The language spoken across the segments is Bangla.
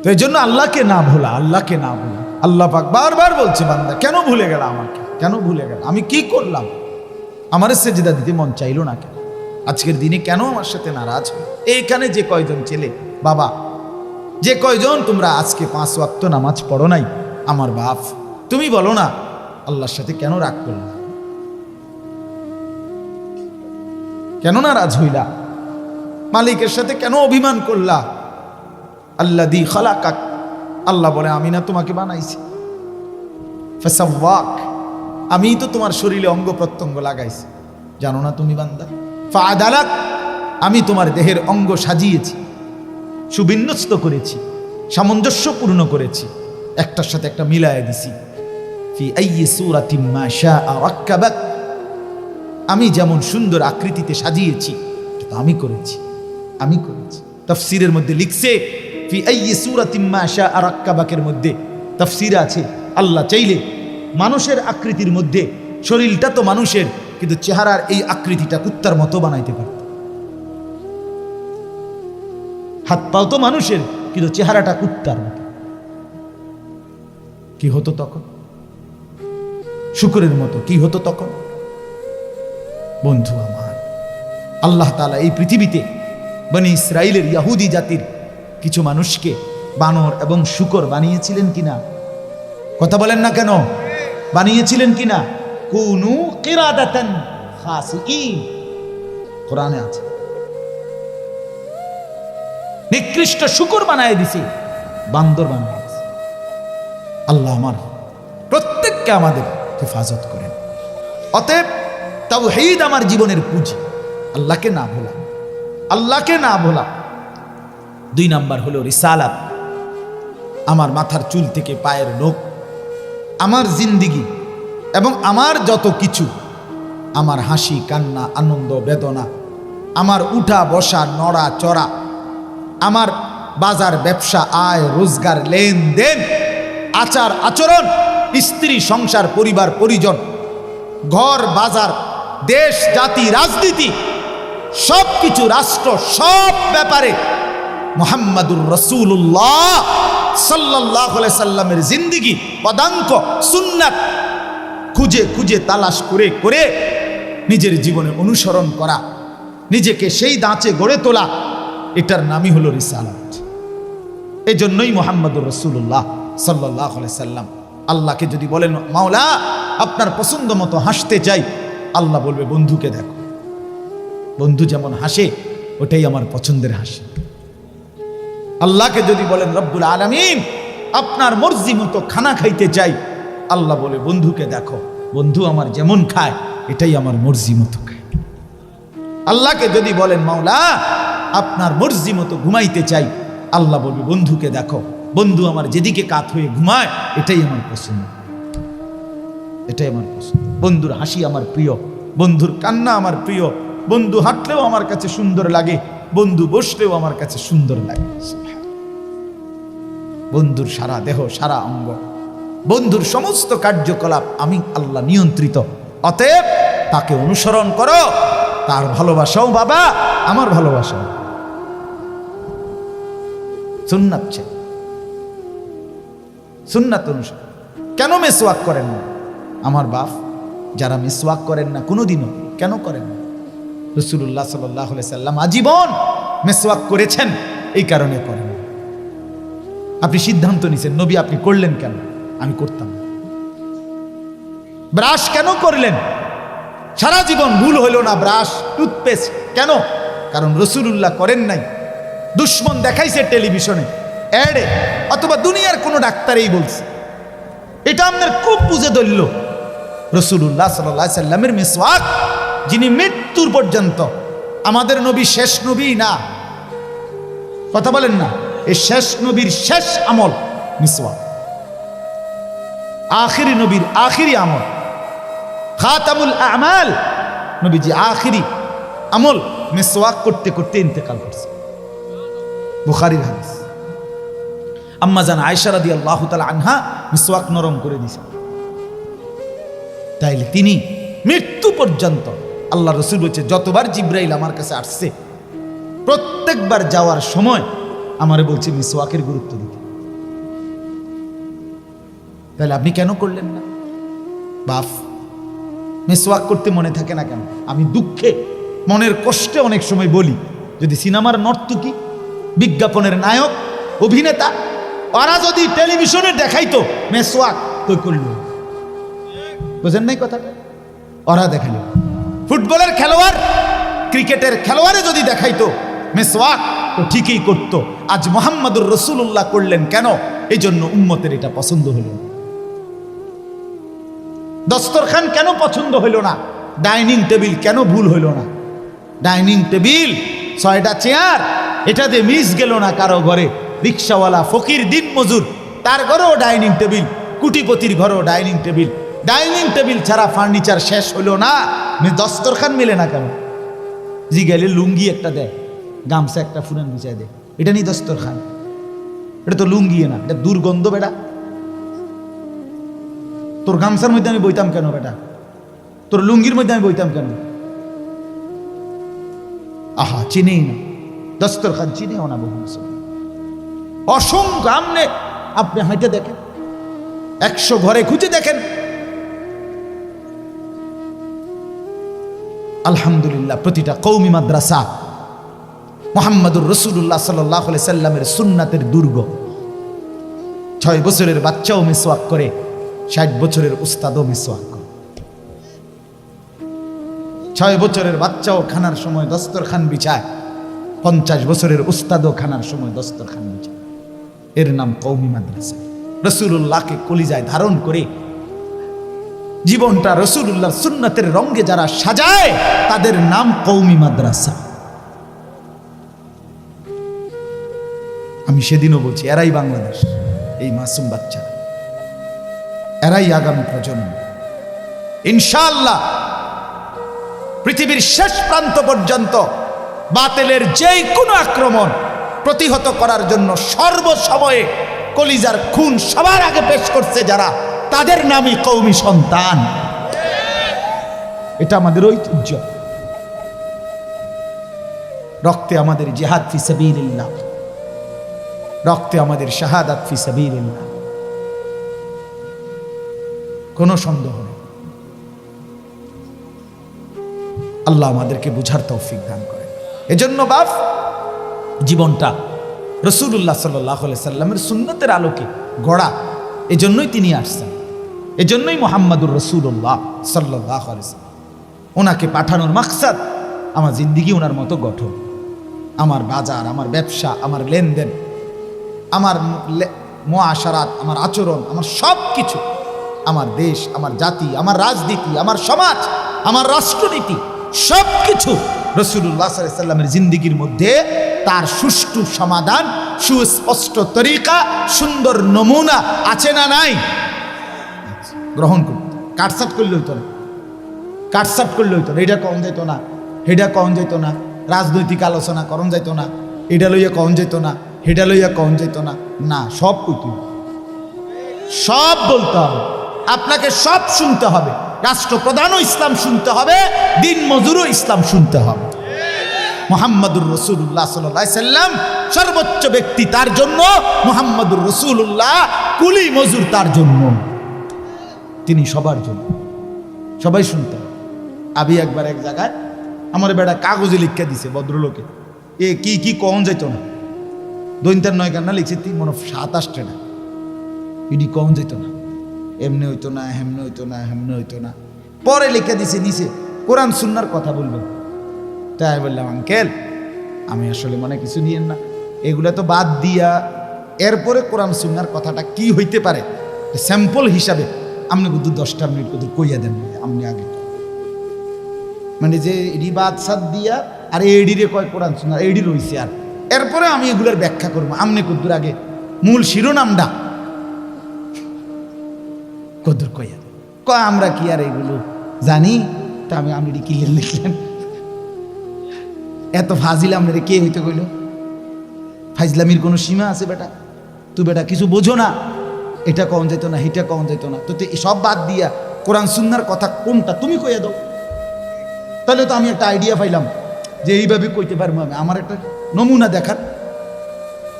তো এই জন্য আল্লাহকে না ভোলা, আল্লাহকে না ভোলা। আল্লাহ পাক বারবার বলছে, বান্দা কেন ভুলে গেল আমাকে, কেন ভুলে গেল, আমি কি করলাম, আমার সেজদা দিতে মন চাইলো না কেন, আজকের দিনে কেন আমার সাথে নারাজ হলো। এইখানে যে কয়জন ছেলে বাবা, যে কয়জন তোমরা আজকে 5 ওয়াক্ত নামাজ পড়ো নাই, আমার বাপ, তুমি বলো না আল্লাহর সাথে কেন রাগ করলা, কেন নারাজ হইলা, মালিকের সাথে কেন অভিমান করলা। আল্লাযী খালাকাক, আল্লাহ বলে আমি না তোমাকে বানাইছি, ফাসাওয়াক, আমি তো তোমার শরীরে অঙ্গ প্রত্যঙ্গ লাগাইছি, জানো না তুমি বান্দা। ফাআদালাক, আমি তোমার দেহের অঙ্গ সাজিয়েছি, সুবিন্যস্ত করেছি, সামঞ্জস্যপূর্ণ করেছি, একটার সাথে একটা মিলায়ে দিছি। ফি আইয়ি সূরাতিন মা শাআ রাক্কাবাক, আমি যেমন সুন্দর আকৃতিতে সাজিয়েছি এটা আমি করেছি, আমি করেছি। তাফসীরের মধ্যে লিখছে ফি আইয়ি সূরাতিন মা শাআ রাক্কাবাকের মধ্যে তাফসীর আছে, আল্লাহ চাইলে মানুষের আকৃতির মধ্যে, শরীরটা তো মানুষের কিন্তু চেহারার এই আকৃতিটা কুত্তার মতো বানাইতে পারত, হাত পাও তো মানুষের কিন্তু চেহারাটা কুত্তার মতো, কি হতো তখন, শুকরের মতো কি হতো তখন। বন্ধু আমার, আল্লাহ তাআলা এই পৃথিবীতে বনি ইসরাইলের ইহুদি জাতির কিছু মানুষকে বানর এবং শুকর বানিয়েছিলেন কিনা, কথা বলেন না কেন, বানিয়েছিলেন কিনা। কুনু কিরাদাতান খাসিঈন, কোরআনে আছে, নিকৃষ্ট শুকর বানায় দিছে, বান্দর বানায় দিছে। আল্লাহ আমার প্রত্যেককে আমাদের হেফাজত করেন। অতএব তাওহীদ আমার জীবনের পুঁজি, আল্লাহকে না ভোলা, আল্লাহকে না ভোলা। 2 নাম্বার হলো রিসালাত, আমার মাথার চুল থেকে পায়ের নখ, আমার জিন্দিগি এবং আমার যত কিছু, আমার হাসি কান্না আনন্দ বেদনা, আমার উঠা বসা নড়া চড়া, আমার বাজার ব্যবসা আয় রোজগার লেনদেন আচার আচরণ, স্ত্রী সংসার পরিবার পরিজন, ঘর বাজার দেশ জাতি রাজনীতি, সব কিছু রাষ্ট্র, সব ব্যাপারে মুহাম্মাদুর রাসূলুল্লাহ সাল্লাল্লাহু আলাইহি সাল্লামের জিন্দেগি পদাঙ্ক সুন্নাত খুঁজে খুঁজে তালাশ করে করে নিজের জীবনে অনুসরণ করা, নিজেকে সেই দাঁচে গড়ে তোলা, এটার নামই হলো রিসালাত। এই জন্যই মুহাম্মাদুর রাসূলুল্লাহ সাল্লাল্লাহু আলাইহি সাল্লাম আল্লাহকে যদি বলেন মাওলা আপনার পছন্দ মতো হাসতে চাই, আল্লাহ বলবে বন্ধুকে দেখো, বন্ধু যেমন হাসে ওটাই আমার পছন্দের হাসি। আল্লাহকে যদি বলেন রব্বুল আলামিন আপনার মর্জি মতো খানা খাইতে চাই, আল্লাহ বলে বন্ধুকে দেখো, বন্ধু আমার যেমন খায় এটাই আমার মর্জি মতো খায়। আল্লাহকে যদি বলেন মাওলা আপনার মর্জি মতো ঘুমাইতে চাই, আল্লাহ বলবে বন্ধুকে দেখো, বন্ধু আমার যেদিকে কাত হয়ে ঘুমায় এটাই আমার পছন্দ, এটাই আমার পছন্দ। বন্ধুর হাসি আমার প্রিয়, বন্ধুর কান্না আমার প্রিয়, বন্ধু হাঁটলেও আমার কাছে সুন্দর লাগে, বন্ধু বসলেও আমার কাছে সুন্দর লাগে। বন্ধুর সারা দেহ সারা অঙ্গ, বন্ধুর সমস্ত কার্যকলাপ আমি আল্লাহ নিয়ন্ত্রিত। অতএব তাকে অনুসরণ করো, তার ভালোবাসাও বাবা আমার ভালোবাসা। সুন্নাত চাই, সুন্নাত অনুসরণ। কেন মিসওয়াক করেন না আমার বাপ, যারা মিসওয়াক করেন না কোনোদিনও, কেন করেন না? রাসূলুল্লাহ সাল্লাল্লাহু আলাইহি সাল্লাম আজীবন মিসওয়াক করেছেন, এই কারণে করেন। আপনি সিদ্ধান্ত নিছেন, নবী আপনি করলেন কেন? আমি করতাম না। ব্রাশ কেন করলেন? সারা জীবন ভুল হইল না, ব্রাশ টুথপেস্ট কেন? কারণ রাসূলুল্লাহ করেন নাই। দুশ্মন দেখাইছে টেলিভিশনে অ্যাডে, অথবা দুনিয়ার কোনো ডাক্তারেই বলছে, এটা আপনার খুব বুঝে ধরল। রাসূলুল্লাহ সাল্লাল্লাহু আলাইহি সাল্লামের মিসওয়াক, যিনি মৃত্যুর পর্যন্ত, আমাদের নবী শেষ নবী না, কথা বলেন না, এই শেষ নবীর শেষ আমল মিসওয়াক, আখিরি নবীর আখিরি আমল, খাতামুল আমাল, নবীজি আখিরি আমল মিসওয়াক করতে করতে ইন্তেকাল করছে। বুখারীর হাদিস। আম্মা জান আয়েশা রাদিয়াল্লাহু তাআলা আনহা মিসওয়াক নরম করে দিয়েছেন। তাইলে তিনি মৃত্যু পর্যন্ত, আল্লাহ রাসূল বলছে যতবার জিবরাইল আমার কাছে আসছে প্রত্যেকবার যাওয়ার সময় আমারে বলছে মিসওয়াকের গুরুত্ব দিতে। তাহলে আপনি কেন করলেন না? বাপ, মিসওয়াক করতে মনে থাকে না কেন? আমি দুঃখে, মনের কষ্টে অনেক সময় বলি, যদি সিনেমার নর্তকী, বিজ্ঞাপনের নায়ক, অভিনেতা, ওরা যদি টেলিভিশনে দেখাইতো মেসওয়াক, তো করল। বুঝেন নাই কথাটা? ওরা দেখালো। ফুটবলের খেলোয়াড়, ক্রিকেটের খেলোয়াড়ে যদি দেখাইতো মেসওয়াক, তো ঠিকই করতো। আজ মুহাম্মদুর রাসূলুল্লাহ করলেন কেন? এই জন্য উম্মতের এটা পছন্দ হলো না। দস্তরখান কেন পছন্দ হইল না? ডাইনিং টেবিল কেন ভুল হইল না? ডাইনিং টেবিল, 6টা চেয়ার, এটা দিয়ে মিস গেল না কারো ঘরে। রিক্সাওয়ালা, ফকির, দিন মজুর, তার ঘরেও ডাইনিং টেবিল, কুটিপতির ঘরেও ডাইনিং টেবিল। ডাইনিং টেবিল ছাড়া ফার্নিচার শেষ হইল না, দস্তরখান মিলে না কেন? জি গেলে লুঙ্গি একটা দেয়, গামছা একটা ফুরান বিছায় দেয়, এটা নিয়ে দস্তরখান? এটা তো লুঙ্গি না, এটা দুর্গন্ধ বেটা। তোর গামছার মধ্যে আমি বইতাম কেন বেটা? তোর লুঙ্গির মধ্যে আমি বইতাম কেন? আহা, চিনেই না দস্তরখান, চিনেও না বহু অসংখ্য। আপনি হাঁটে দেখেন, 100 ঘরে খুঁজে দেখেন। আলহামদুলিল্লাহ, প্রতিটা কওমি মাদ্রাসা মুহাম্মদুর রাসূলুল্লাহ সাল্লাল্লাহু আলাইহি সাল্লামের সুন্নাতের দুর্গ। 6 বছরের বাচ্চাও মিসওয়াক করে, 60 বছরের উস্তাদও মিসওয়াক করে। 6 বছরের বাচ্চাও খানার সময় দস্তরখান বিছায়, 50 বছরের উস্তাদও খানার সময় দস্তরখান বিছায়। এর নাম কওমি মাদ্রাসা। রাসূলুল্লাহকে কলিজায় ধারণ করে জীবনটা রাসূলুল্লাহর সুন্নাতের রঙে যারা সাজায়, তাদের নাম কওমি মাদ্রাসা। আমি সেদিনও বলছি, এরাই বাংলাদেশ, এই মাসুম বাচ্চা, এরাই আগামী প্রজন্ম। ইনশাআল্লাহ পৃথিবীর শেষ প্রান্ত পর্যন্ত বাতিলের যেই কোনো আক্রমণ প্রতিহত করার জন্য সর্বসময়ে কলিজার খুন সবার আগে পেশ করছে যারা, তাদের নামই কওমি সন্তান। এটা আমাদের ঐতিহ্য। রক্তে আমাদের জিহাদ ফি সাবিলিল্লাহ, রক্তে আমাদের শাহাদাত ফি সাবিলিল্লাহ, কোনো সন্দেহ নেই। আল্লাহ আমাদেরকে বুঝার তৌফিক দান করেন। এজন্য বাপ, জীবনটা রাসূলুল্লাহ সাল্লাল্লাহু আলাইহি সাল্লামের সুন্নতের আলোকে গড়া। এজন্যই তিনি আসছেন, এজন্যই মুহাম্মদুর রাসূলুল্লাহ সাল্লাল্লাহু আলাইহি সাল্লাম, ওনাকে পাঠানোর মাকসাদ আমার জিন্দেগি ওনার মতো গঠন। আমার বাজার, আমার ব্যবসা, আমার লেনদেন, আমার মুআশারাত, আমার আচরণ, আমার সব কিছু, আমার দেশ, আমার জাতি, আমার রাজনীতি, আমার সমাজ, আমার রাষ্ট্রনীতি, সব কিছু রাসূলুল্লাহ সাল্লাল্লাহু আলাইহি সাল্লামের জিন্দেগির মধ্যে তার সুষ্ঠু সমাধান, সুস্পষ্ট তরিকা, সুন্দর নমুনা আছে না নাই? গ্রহণ করুন। কাটসাট করলে হইতো না, কাটসাট করলে হইতো না। এটা কম যেত না, হেডা কম যেত না, রাজনৈতিক আলোচনা করণ যেত না, এটা লইয়া কম যেত না, হেডা লইয়া কম যেত না। না, সব কইতে হবে, সব বলতে হবে, আপনাকে সব শুনতে হবে। রাষ্ট্রপ্রধানও ইসলাম শুনতে হবে, দিন মজুরও ইসলাম শুনতে হবে। মুহাম্মদুর রাসূলুল্লাহ সাল্লাল্লাহু আলাইহি সাল্লাম সর্বোচ্চ ব্যক্তি, তার জন্য মুহাম্মদুর রাসূলুল্লাহ কুলি মজুর, তার জন্য, তিনি সবার জন্য, সবাই শুনতে হবে। আমি একবার এক জায়গায় আমার বেটা কাগজে লিখে দিছে ভদ্রলোকে, এ কি কি কম যেত না, দৈন্তার 9 কান্না লিখছে, 27টা না, ইডি কম যেত না, এমনি হইতো না, হেমনে হইতো না, হেমনে হইতো না। পরে লিখে দিছে নিচে কোরআন সুন্নাহর কথা বলবেন। তাই বললাম, আঙ্কেল আমি আসলে মনে কিছু নিয়েন না, এগুলা তো বাদ দিয়া এরপরে কোরআন সুন্নাহর কথাটা কি হইতে পারে স্যাম্পল হিসাবে আপনি কিন্তু 10টা মিনিট কিন্তু কইয়া দেন, আপনি আগে মানে যে এডি বাদ সাদ দিয়া আর এডিরে কয় কোরআন সুন্নাহ, এডি রইছে, আর এরপরে আমি এগুলার ব্যাখ্যা করবো। আপনি কদ্দুর আগে মূল শিরোনামটা কদ্দুর কইয়া কয়, আমরা কি আর এগুলো জানি? তা আমি কি লিখলেন? এত ফাজিল আপনারে কে হইতে কইল? ফাইজলামির কোনো সীমা আছে বেটা? তুই বেটা কিছু বোঝো না, এটা কম যেত না, এটা কম যেত না, তো সব বাদ দিয়া কোরআন সুন্নাহর কথা কোনটা তুমি কইয়া দাও, তাহলে তো আমি একটা আইডিয়া পাইলাম যে এইভাবে কইতে পারবো আমি, আমার একটা নমুনা দেখার।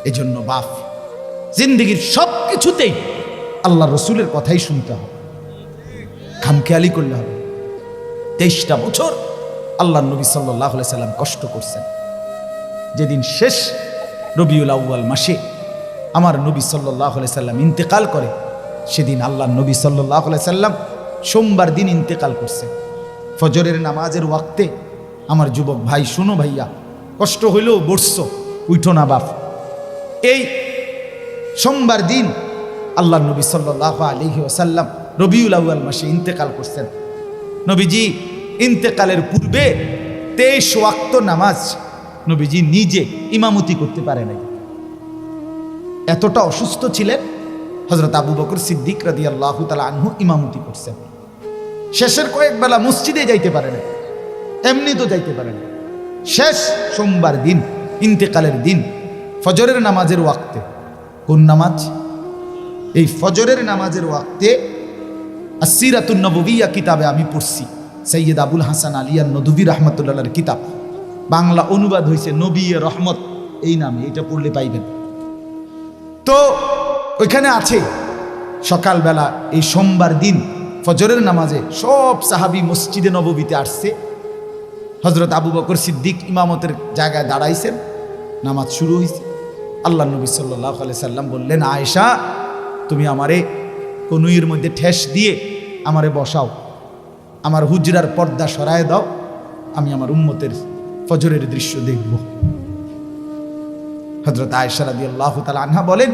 এই জন্য বাপ, জিন্দগির সব কিছুতেই আল্লাহ রসুলের কথাই শুনতে হবে, খামখেয়ালি করলে হবে। 23টা বছর আল্লাহ নবী সাল্লাল্লাহু আলাইহি সাল্লাম কষ্ট করছেন। যেদিন শেষ রবিউল আউয়াল মাসে আমার নবী সাল্লাল্লাহু আলাইহি সাল্লাম ইন্তেকাল করে, সেদিন আল্লাহ নবী সাল্লাল্লাহু আলাইহি সাল্লাম সোমবার দিন ইন্তেকাল করছে। ফজরের নামাজের ওয়াক্তে আমার যুবক ভাই, শুনো ভাইয়া, কষ্ট হইলেও বসছো, উঠো না বাপ। এই সোমবার দিন আল্লাহ নবী সাল্লাল্লাহু আলাইহি ওয়াসাল্লাম রবিউল আউয়াল মাসে ইন্তেকাল করছেন। নবীজি ইন্তেকালের পূর্বে 23 ওয়াক্ত নামাজ নবীজি নিজে ইমামতি করতে পারে নাই। এতটা অসুস্থ ছিলেন। হযরত আবু বকর সিদ্দিক রাদিয়াল্লাহু তাআলা আনহু ইমামতি করছেন। শেষের কয়েক বেলা মসজিদে যাইতে পারে না, এমনি তো যাইতে পারে না। শেষ সোমবার দিন, ইন্তেকালের দিন, ফজরের নামাজের ওয়াক্তে, কোন নামাজ? এই ফজরের নামাজের ওয়াক্তে আসসিরাতুন নববিয়্যা কিতাবে আমি পড়ছি, সৈয়দ আবুল হাসান আলিয়ান নদভী রাহমাতুল্লাহর কিতাব, বাংলা অনুবাদ হয়েছে নবী রহমত এই নামে, এটা পড়লে পাইবেন। তো ওইখানে আছে সকালবেলা এই সোমবার দিন ফজরের নামাজে সব সাহাবী মসজিদে নববীতে আসছে। হযরত আবু বকর সিদ্দিক ইমামতের জায়গায় দাঁড়াইছেন, নামাজ শুরু হয়েছে। আল্লাহ নবী সাল্লাল্লাহু আলাইহি সাল্লাম বললেন, আয়েশা, তুমি আমারে কনুইয়ের মধ্যে ঠেস দিয়ে আমারে বসাও, আমার হুজরার পর্দা সরায় দাও, আমি আমার উম্মতের ফজরের দৃশ্য দেখব। হযরত আয়েশা রাদিয়াল্লাহু তাআলা আনহা বলেন,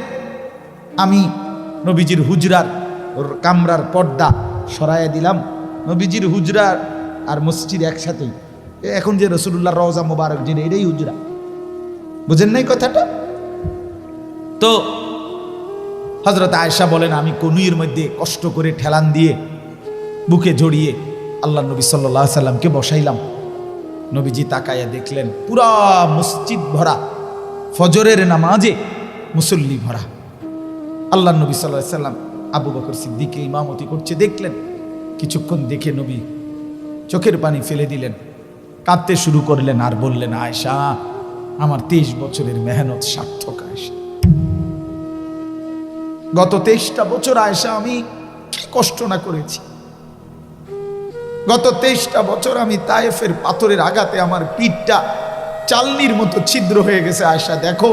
আমি নবীজির হুজরার কামরার পর্দা সরাইয়া দিলাম। নবীজির হুজরা আর মসজিদ একসাথেই। এখন যে রাসূলুল্লাহ রওজা মোবারক, যে এটাই হুজরা, বুঝেন নাই কথাটা? তো হযরত আয়েশা বলেন, আমি কনুইয়ের মধ্যে কষ্ট করে ঠেলান দিয়ে বুকে জড়িয়ে আল্লাহ নবী সাল্লাল্লাহু আলাইহি সাল্লামকে বসাইলাম। নবীজি তাকাইয়া দেখলেন পুরা মসজিদ ভরা, ফজরের নামাজে মুসল্লি ভরা। আল্লাহ নবী সাল্লাল্লাহু আলাইহি সাল্লাম আবু বকর সিদ্দিককে ইমামতি করছে দেখলেন। কিছুক্ষণ দেখে নবী চোখের পানি ফেলে দিলেন, কাঁদতে শুরু করলেন আর বললেন, আয়েশা, আমার 23 বছরের মেহনত সার্থক। আয়েশা, গত 23টা বছর আয়েশা আমি কি কষ্ট না করেছি। গত 23টা বছর আমি তায়েফের পাথরের আঘাতে আমার পিঠটা চালনির মতো ছিদ্র হয়ে গেছে। আয়েশা দেখো,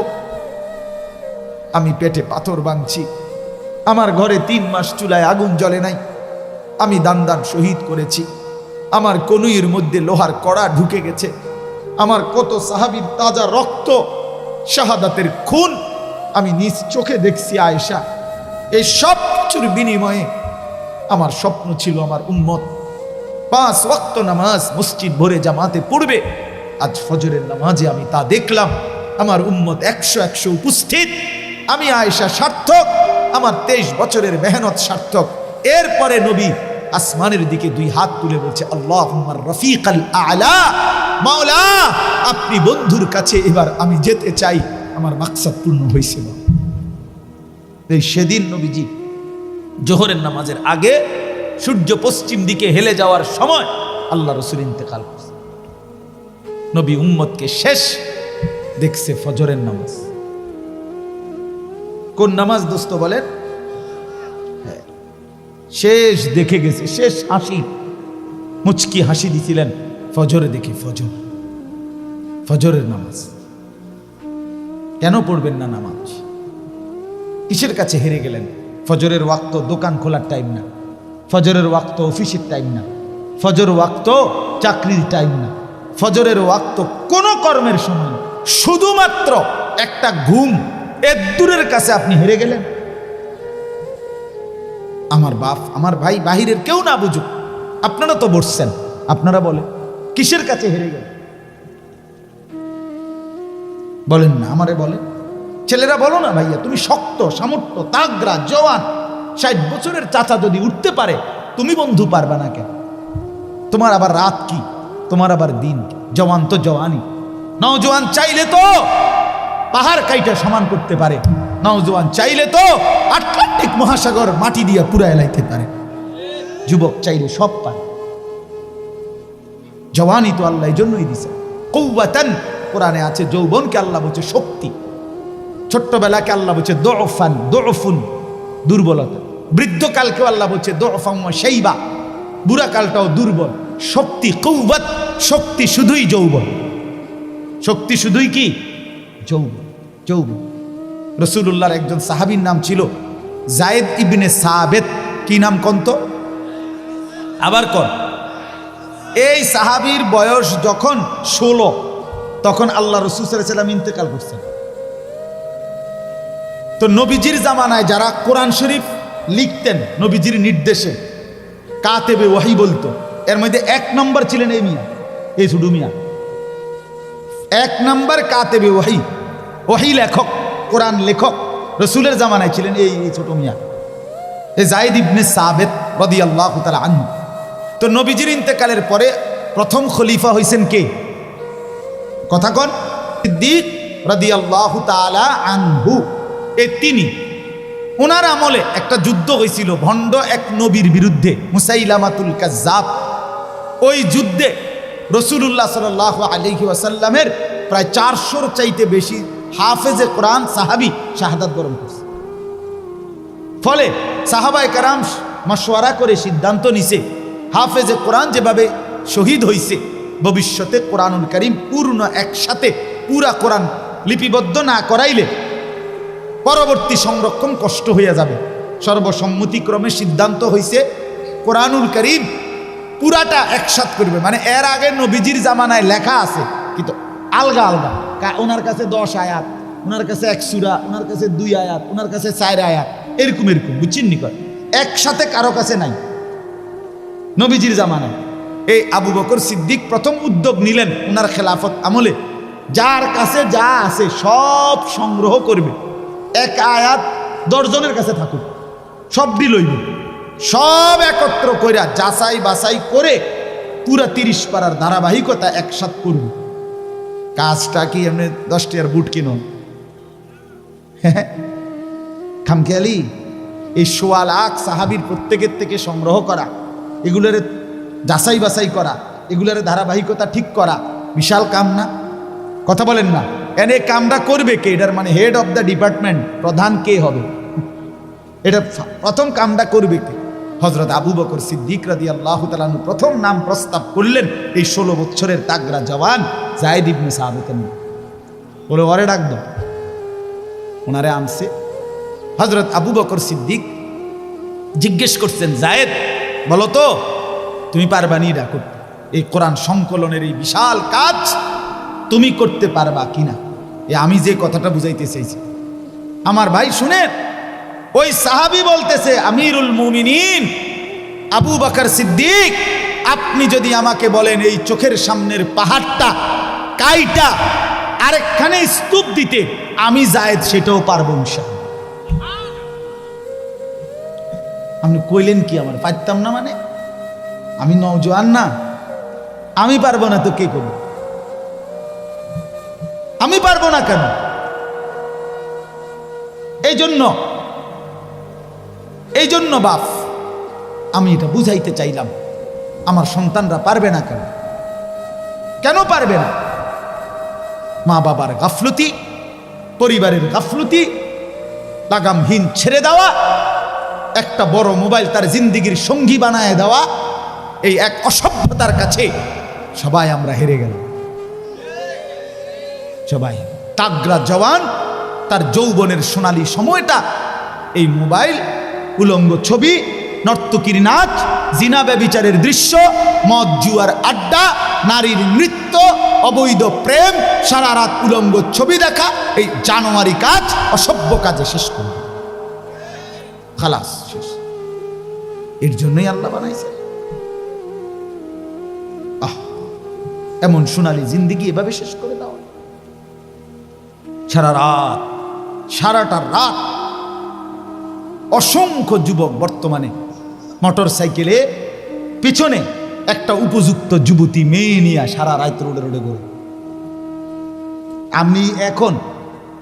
আমি পেটে পাথর বাঁধছি, আমার ঘরে 3 মাস চুলায় আগুন জ্বলে নাই, আমি দান শহীদ করেছি, আমার কনুইয়ের মধ্যে লোহার কড়া ঢুকে গেছে, আমার কত সাহাবীর তাজা রক্ত, শাহাদাতের খুন আমি নিজ চোখে দেখছি। আয়েশা, এই সব কিছুর বিনিময়ে আমার স্বপ্ন ছিল আমার উম্মত 5 ওয়াক্ত নামাজ মসজিদ ভরে জামাতে পড়বে। আজ ফজরের নামাজে আমি তা দেখলাম, আমার উম্মত 100 উপস্থিত। আমি আয়েশা সার্থক, আমার 23 বছরের মেহনত সার্থক। এরপরে নবী আসমানের দিকে 2 হাত তুলে বলছে, আল্লাহুম্মা রফিকাল আ'লা, মাওলা আপনি বন্ধুর কাছে এবার আমি যেতে চাই, আমার মাকসাদ পূর্ণ হয়েছে। এই সেদিন নবীজি জোহরের নামাজের আগে সূর্য পশ্চিম দিকে হেলে যাওয়ার সময় আল্লাহ রাসূল ইন্তেকাল করছে। নবী উম্মতকে শেষ দেখছে ফজরের নামাজ। কোন নামাজ দোস্ত বলেন? শেষ দেখে গেছে, শেষ হাসি, মুচকি হাসি দিছিলেন ফজরে দেখে। ফজরের নামাজ কেন পড়বেন না নামাজ? কিসের কাছে হেরে গেলেন? ফজরের ওয়াক্ত দোকান খোলার টাইম না, ফজরের ওয়াক্ত অফিসের টাইম না, ফজর ওয়াক্ত চাকরির টাইম না, ফজরের ওয়াক্ত কোনো কর্মের সময় না, শুধুমাত্র একটা ঘুম, এর দূরের কাছে আপনি হেরে গেলেন। আমার বাপ, আমার ভাই, বাহিরের কেউ না বুঝুক, আপনারা তো বসছেন, আপনারা বলেন কিসের কাছে হেরে গেলেন? বলেন না, আমারে বলেন। ছেলেরা বলো না, ভাইয়া তুমি শক্ত, সামর্থ্য, তাগড়া, জওয়ান, 60 বছরের চাচা যদি উঠতে পারে, তুমি বন্ধু পারবা না কেন? তোমার আবার রাত কি, তোমার আবার দিন কি? জওয়ান তো জওয়ানই। নওজোয়ান চাইলে তো পাহাড় কাইটা সমান করতে পারে, নওজোয়ান চাইলে তো আটলান্টিক মহাসাগর মাটি দিয়ে পুরায় লাইতে পারে। যুবক চাইলে সব পারে। জওয়ানই তো আল্লাহ এই জন্যই দিছে। কুওয়াতান, কোরআনে আছে যৌবনকে আল্লাহ বলছে শক্তি, ছোট্টবেলাকে আল্লাহ বলছে দুফান, দুফুন দুর্বলতা। বৃদ্ধকালকেও আল্লাহ বলছে দুফাম ওয়া শাইবা, বুড়া কালটাও দুর্বল। শক্তি কুওয়াত, শক্তি শুধুই যৌবন, শক্তি শুধুই কি যৌবন, যৌবন। রাসূলুল্লাহর একজন সাহাবীর নাম ছিল যায়েদ ইবনে সাবিত। কি নাম কন্ত? আবার কর। এই সাহাবীর বয়স যখন 16, তখন আল্লাহ রাসূল সাল্লাল্লাহু আলাইহি ওয়াসাল্লাম ইন্তেকাল করছেন। তো নবীজির জামানায় যারা কোরআন শরীফ লিখতেন নবীজির নির্দেশে, কাতেবে ওয়াহি বলতো, এর মধ্যে 1 নম্বর ছিলেন এই মিয়া, এই ছোট মিয়া। 1 নম্বর কাতেবে ওয়াহি, ওয়াহি লেখক, কোরআন লেখক রাসূলের জামানায় ছিলেন এই ছোট মিয়া, এই যায়েদ ইবনে সাবিত রাদিয়াল্লাহু তাআলা আনহু। তো নবীজির ইন্তেকালের পরে প্রথম খলিফা হইছেন কে? কথা কোন? সিদ্দিক রাদিয়াল্লাহু তাআলা আনহু। এই তিনি, ওনার আমলে একটা যুদ্ধ হয়েছিল ভণ্ড এক নবীর বিরুদ্ধে, মুসাইলামাতুল কাজ্জাব। ওই যুদ্ধে রাসূলুল্লাহ সাল্লাল্লাহু আলাইহি ওয়াসাল্লামের প্রায় 400-র চাইতে বেশি হাফেজে কোরআন সাহাবী শাহাদাত বরণ করছে। ফলে সাহাবায়ে কেরাম মাশওয়ারা করে সিদ্ধান্ত নিছে, হাফেজে কোরআন যেভাবে শহীদ হইছে, ভবিষ্যতে কোরআনুল কারীম পূর্ণ একসাথে পুরা কোরআন লিপিবদ্ধ না করাইলে পরবর্তী সংরক্ষণ কষ্ট হইয়া যাবে। সর্বসম্মতিক্রমে সিদ্ধান্ত হইছে কোরআনুল কারীম পুরাটা একসাথ করবে। মানে এর আগে নবীজির জামানায় লেখা আছে কিন্তু আলগা আলগা, ওনার কাছে 10 আয়াত, ওনার কাছে 1 সূরা, ওনার কাছে 2 আয়াত, ওনার কাছে 4 আয়াত, এরকম এরকম, বুঝছেন নি? একসাথে কারো কাছে নাই নবীজির জামানায়। এই আবু বকর সিদ্দিক প্রথম উদ্যোগ নিলেন ওনার খেলাফত আমলে, যার কাছে যা আছে সব সংগ্রহ করবে, 1 আয়াত 10 জনের কাছে থাকুক, সবটি লইব, সব একত্র কইরা যাচাই বাছাই করে পুরা 30 পারার ধারাবাহিকতা একসাথ করবে। কাজটা কি এমনি 10 টাকার বুট কিনো খামখেয়ালি? এই 1.25 লাখ সাহাবীর প্রত্যেকের থেকে সংগ্রহ করা, এগুলোর যাচাই বাছাই করা, এগুলোর ধারাবাহিকতা ঠিক করা বিশাল কাম না? কথা বলেন না? এনে কামটা করবে কে? এটার মানে হেড অফ দ্য ডিপার্টমেন্ট, প্রধান কে হবে? এটা প্রথম কামটা করবে কে? হযরত আবু বকর সিদ্দিক রাদিয়াল্লাহু তাআলা আনহু প্রথম নাম প্রস্তাব করলেন এই 16 বছরের তাগড়া জওয়ান যায়েদ ইবনে সাবিত। বলে ওরে ডাক দাও। ওনারে আনছে। হযরত আবু বকর সিদ্দিক জিজ্ঞেস করছেন, যায়েদ বলো তো তুমি পারবানি এটা করতে? এই কোরআন সংকলনের এই বিশাল কাজ তুমি করতে পারবা কিনা? আমি যে কথাটা বুঝাইতে চাইছি আমার ভাই শুনেন। ওই সাহাবী বলতেছে, আমিরুল মুমিনিন আবু বকর সিদ্দিক, আপনি যদি আমাকে বলেন এই চোখের সামনের পাহাড়টা কাইটা আরেকখানে স্তূপ দিতে, আমি যায়েদ সেটাও পারবো ইনশাআল্লাহ। আপনি কইলেন কি আমার পারতাম না? মানে আমি নওজোয়ান না? আমি পারবো না তো কে করবে? আমি পারবো না কেন? এই জন্য বাপ আমি এটা বুঝাইতে চাইলাম, আমার সন্তানরা পারবে না কেন? কেন পারবে না? মা বাবার গাফলতি, পরিবারের গাফলতি, লাগামহীন ছেড়ে দেওয়া, একটা বড় মোবাইল তার জিন্দিগির সঙ্গী বানায় দেওয়া, এই এক অসভ্যতার কাছে সবাই আমরা হেরে গেলাম। সবাই তাগড়া জওয়ান তার যৌবনের সোনালী সময়টা এই মোবাইল, উলঙ্গ ছবি, নর্তকীর নাচ, জিনা ব্যভিচারের দৃশ্য, মদ জুয়ার আড্ডা, নারীর নৃত্য, অবৈধ প্রেম, সারা রাত উলঙ্গ ছবি দেখা, এই জানোয়ারি কাজ, অসভ্য কাজে শেষ করবে। খালাস, শেষ। এর জন্যই আল্লাহ বানাইছে। এমন সোনালী জিন্দিগি এভাবে শেষ করে দাও। সারাটা রাত অসংখ্য যুবক বর্তমানে মোটর সাইকেলে পিছনে একটা উপযুক্ত যুবতী মেয়ে নিয়ে সারা রাত রোডে রোডে ঘুরে। আমি এখন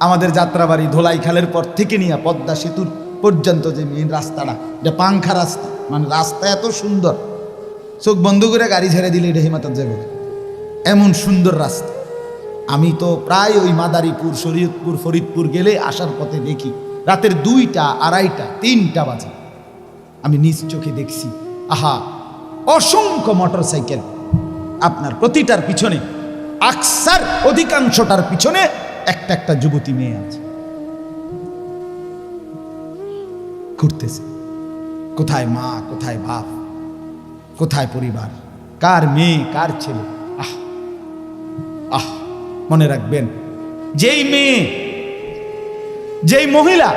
আমাদের যাত্রাবাড়ি ধোলাইখালের পর থেকে নিয়ে পদ্মা সেতুর পর্যন্ত যে মেইন রাস্তাটা, এটা পাংখা রাস্তা, মানে রাস্তা এত সুন্দর, চোখ বন্ধ করে গাড়ি ছেড়ে দিলে এটা হিমাতত যাবে, এমন সুন্দর রাস্তা। আমি তো প্রায় ওই মাদারীপুর, শরীয়তপুর, ফরিদপুর গেলে আসার পথে দেখি রাতের 2টা, 2:30, 3টা বাজে আমি নিজ চোখে দেখছি, আহা, অসংখ্য মোটর সাইকেল, আপনার প্রতিটার পিছনে, আকসার অধিকাংশটার পিছনে একটা একটা যুবতী মেয়ে আছে, ঘুরতেছে। কোথায় মা, কোথায় বাপ, কোথায় পরিবার, কার মেয়ে, কার ছেলে? আহ আহ মনে রাখবেন, যেই মেয়ে, যেই মহিলা